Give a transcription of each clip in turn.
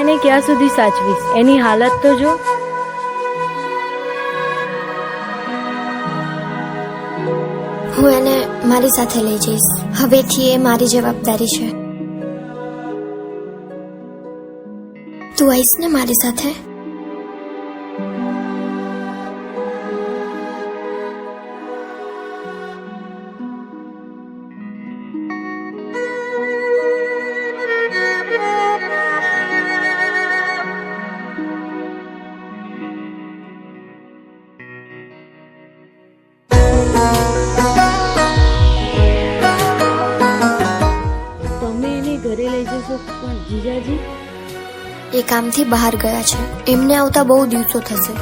એને ક્યાં સુધી સાચવીશ? એની હાલત તો જો. હું એને મારી સાથે લઈ જઈશ. હવેથી એ મારી જવાબદારી છે. તું આવીશ ને મારી સાથે? ઘરે લઈ જશો પણ જીજાજી? એ કામથી બહાર ગયા છે. એમને આવતા બહુ દિવસો થશે.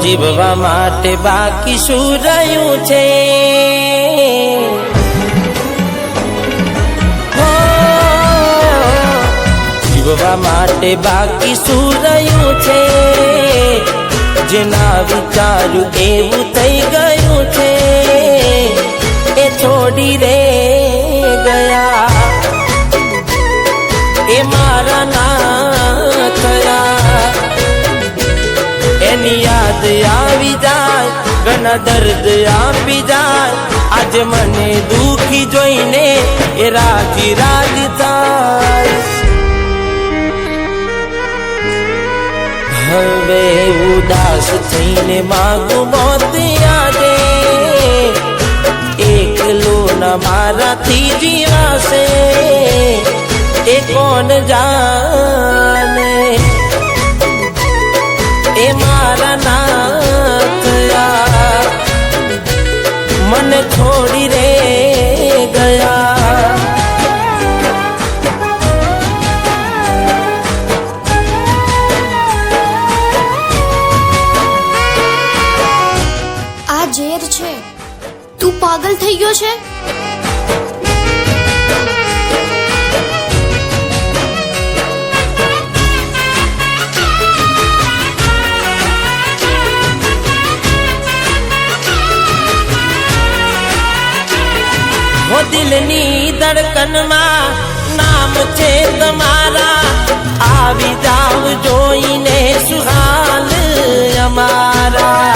જીવવા માટે બાકી શું રહ્યું છે? જીવવા માટે બાકી શું રહ્યું છે? જેના વિચાર્યું એવું થઈ ગયું છે. એ છોડી રે ગયા, એ મારા ના થયા. એની યાદ આવી જાય, ઘણા દર્દ આપી જાય. આજે મને દુખી જોઈને એ રાજી રાજી થાય. હવે ઉદાસ થઈને માગું મોત આજે. એકલો ના મારાથી જીવાશે એ કોણ જાણે. એ મારા ના થયા, મને છોડી રે ગયા. આ ઝેર છે. તું પાગલ થઈ ગયો છે? દિલની ધડકનમાં નામ છે તમારા. આવી જાવ જોઈને સુહાલ અમારા.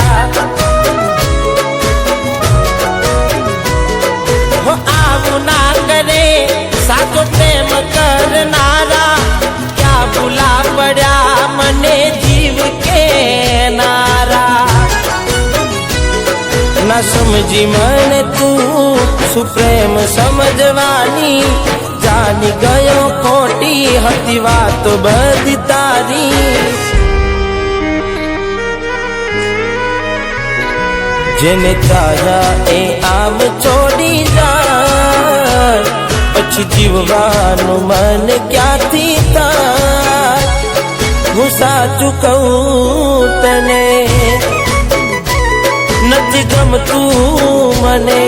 આવું ના કરે સાચો પ્રેમ કરનારા. ક્યાં ભૂલા પડ્યા મને જીવ કેનારા. ના સમજી મને તું શું પ્રેમ સમજવાની. જાની ગયો ખોટી હતી વાતો બધી તારી. જેને ચાહ્યા એ આમ છોડી જાય. પછી જીવવાનું મન ક્યાંથી થાય? હું સાચું કહું તને, નથી ગમતું મને.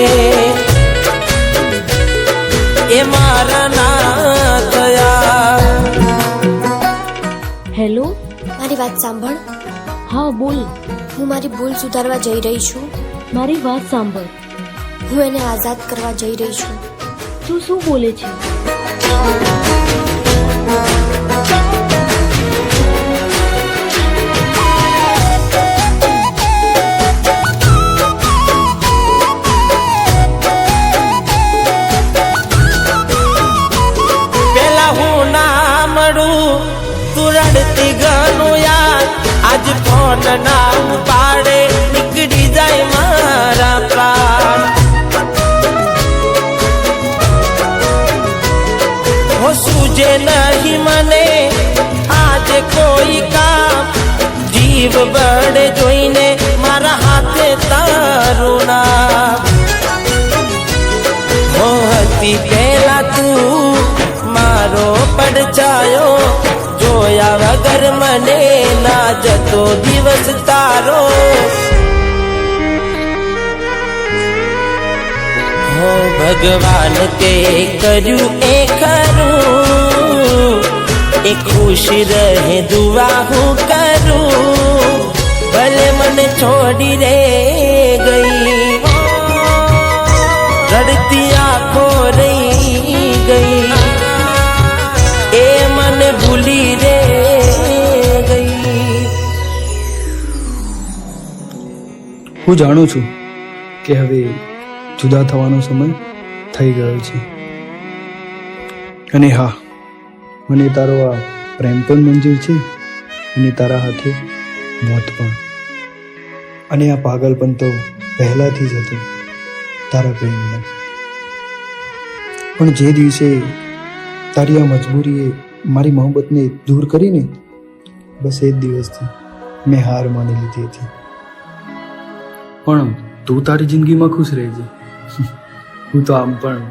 એ મારા ના થયા. હેલો, મારી વાત સાંભળ. હા બોલ. હું મારી ભૂલ સુધારવા જઈ રહી છું. મારી વાત સાંભળ. હું એને આઝાદ કરવા જઈ રહી છું. તું શું બોલે છે? રડતી ઘણું યાર. આજ ફોન ના ઉપાડે નીકળી જાય મારા પ્રાણ. હો સૂજે નહીં મને આજે કોઈ કામ. જીવ બળે જોઈને મારા હાથે તારું નામ. હો હતી પેલા તું મારો પડછાયો. જોયા વગર મને ના જતો દિવસ તારો. હો ભગવાન તે કર્યું એ ખરું. એ ખુશ રહે દુઆ હું કરું ભલે મને છોડી રે ગઈ રડતી આંખો રહી ગઈ એ મને ભૂલી રે ગઈ. હું જાણું છું કે હવે જુદા થવાનો સમય થઈ ગયો છે અને હા મને તારો આ પ્રેમ પણ મંજૂર છે અને તારા હાથે મોત પણ અને આ પાગલપણ તો પહેલાથી જ હતું તારા પ્રેમનો પણ જે દિવસે તારી આ મજબૂરીએ મારી મોહબ્બતને દૂર કરીને બસ એ જ દિવસથી મેં હાર માની લીધી હતી. પણ તું તારી જિંદગીમાં ખુશ રહેજે. હું તો આમ પણ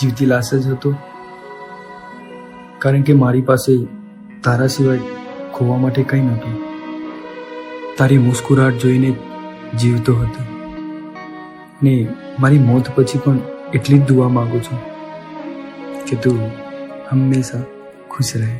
જીવતી લાશ જ હતો કારણ કે મારી પાસે તારા સિવાય ખોવા માટે કંઈ નહોતું. તારી મુસ્કુરાહટ જોઈને જીવતો હતો ને મારી મોત પછી પણ એટલી જ દુઆ માંગુ છું કે તું હંમેશા ખુશ રહે.